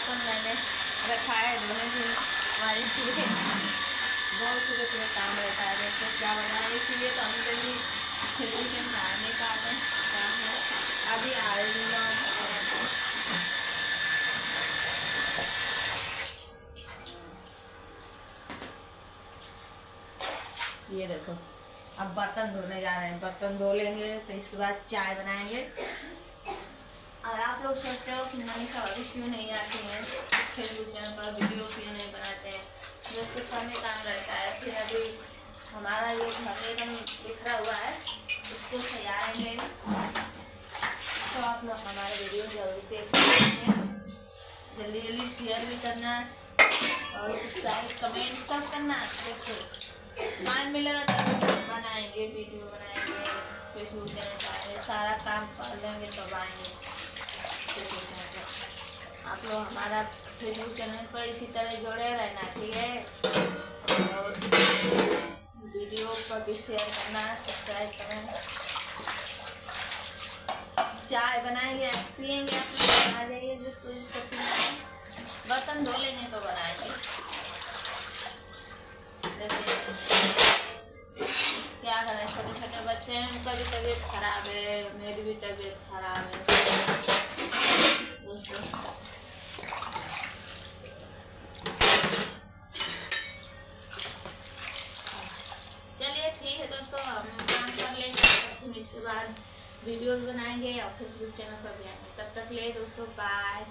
बर्तन मैंने रखा है धोने के हमारे लिए। बहुत सुबह सुबह काम रहता है दोस्तों, क्या बनाए, इसलिए तो हम जल्दी फिर खाने का काम है। अभी आ रही हूँ। ये देखो, अब बर्तन धोने जा रहे हैं। बर्तन धो लेंगे तो इसके बाद चाय बनाएंगे। और आप लोग सोचते हो कि मनीषा अभी क्यों नहीं आती हैं फेसबुक चैनल पर, वीडियो क्यों नहीं बनाते हैं। दोस्तों समय काम रहता है। फिर अभी हमारा ये घर एकदम बिखरा हुआ है, इसको सजाएंगे। तो आप लोग हमारे वीडियो जरूर देखिए, जल्दी जल्दी शेयर भी करना और सब्सक्राइब कमेंट सब करना। दोस्तों टाइम मिलेगा तब बनाएंगे, वीडियो बनाएंगे, फेसबुक चैनल पर सारा काम कर लेंगे तब आएंगे फेसबुक चैनल पर। आप लोग हमारा फेसबुक चैनल पर इसी तरह जुड़े रहना, ठीक है। और वीडियो पर भी शेयर करना, सब्सक्राइब करना। चाय बनाएंगे, पियेंगे, आप लोग आ जाइए जिसको जिसको पीना है। बर्तन धो लेंगे तो बनाएंगे। क्या करें, छोटे छोटे बच्चे हैं, उनका भी तबीयत खराब है, मेरी भी तबीयत खराब है दोस्तों। चलिए ठीक है दोस्तों, हम काम कर लेंगे, फिर इसके बाद वीडियोस बनाएंगे और फेसबुक चैनल पर भी आएंगे। तब तक ले दोस्तों, बाय।